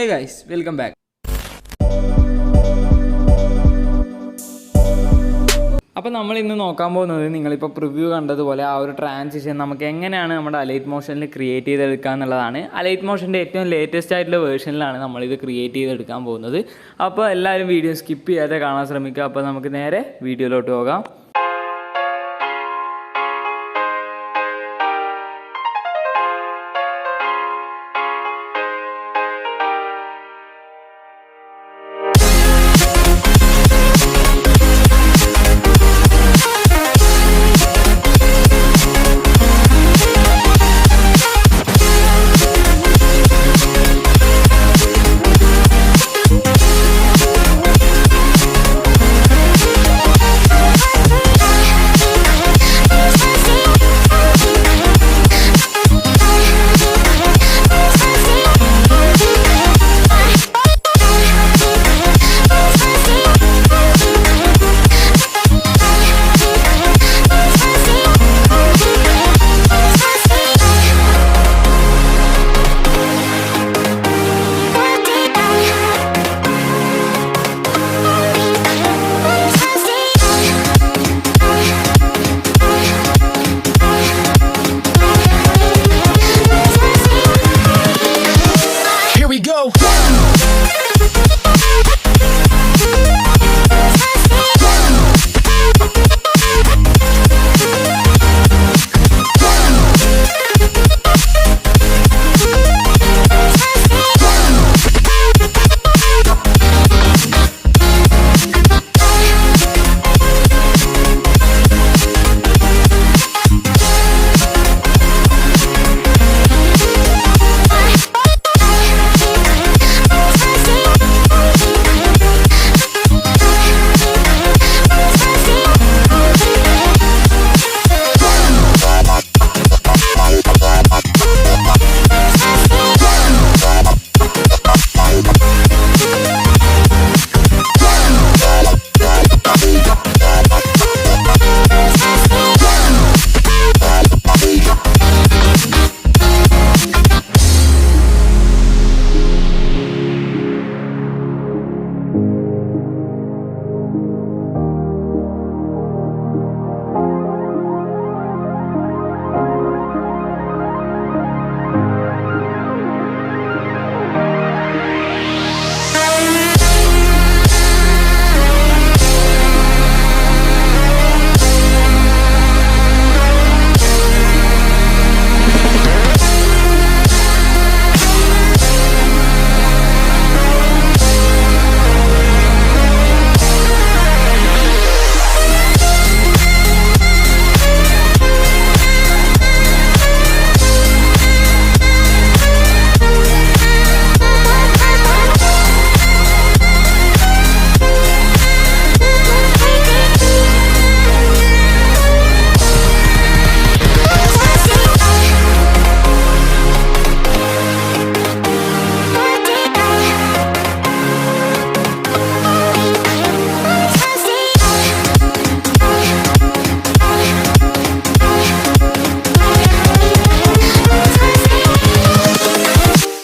Hey guys, welcome back. അപ്പോൾ നമ്മൾ ഇന്ന് നോക്കാൻ പോകുന്നത് നിങ്ങളിപ്പോൾ പ്രിവ്യൂ കണ്ടതുപോലെ ആ ഒരു ട്രാൻസിഷൻ നമുക്ക് എങ്ങനെയാണ് നമ്മുടെ അലൈറ്റ് മോഷനിൽ ക്രിയേറ്റ് ചെയ്തെടുക്കുക എന്നുള്ളതാണ്. അലൈറ്റ് മോഷൻ്റെ ഏറ്റവും ലേറ്റസ്റ്റ് ആയിട്ടുള്ള വേർഷനിലാണ് നമ്മളിത് ക്രിയേറ്റ് ചെയ്തെടുക്കാൻ പോകുന്നത്. അപ്പോൾ എല്ലാവരും വീഡിയോ സ്കിപ്പ് ചെയ്യാതെ കാണാൻ ശ്രമിക്കുക. അപ്പോൾ നമുക്ക് നേരെ വീഡിയോയിലോട്ട് പോകാം.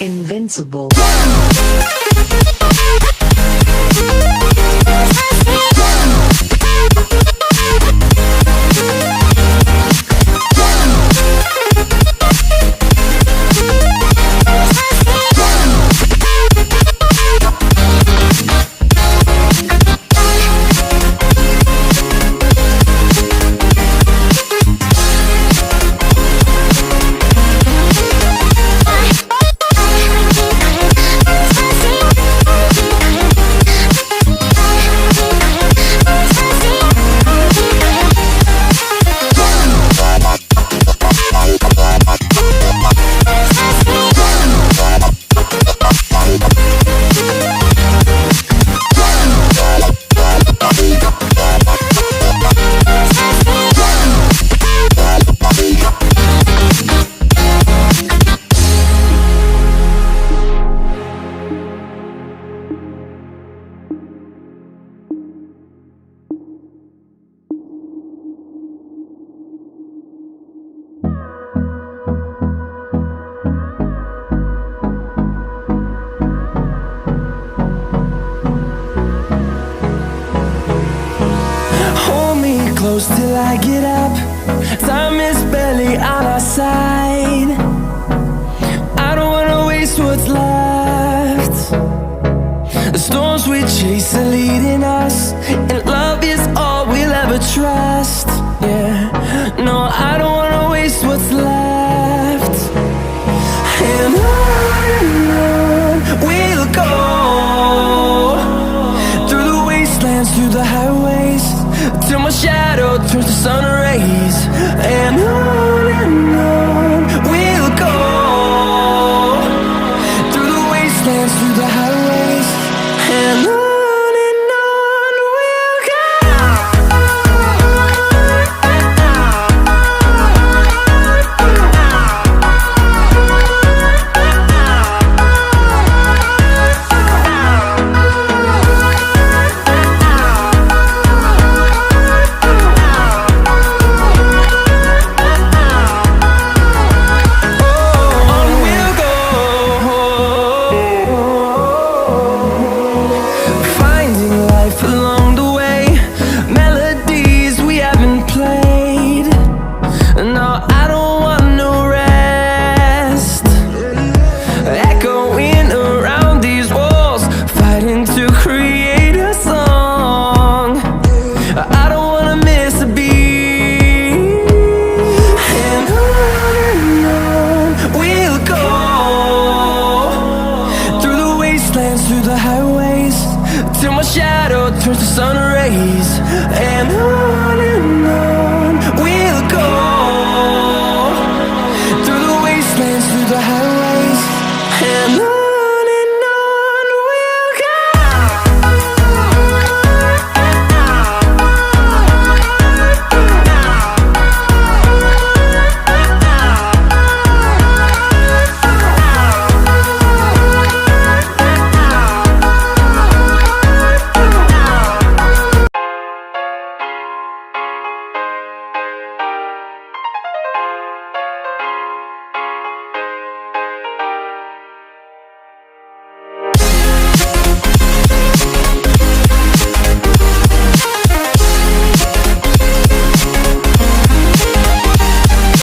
Invincible. close till I get up. Time is barely on our side. I don't wanna waste what's left. The storms we chase are leading us, and love is all we'll ever trust. Yeah, no, I don't wanna waste what's left. And on we'll go, through the wastelands, through the highways, till my shadow turns to sun rays. And on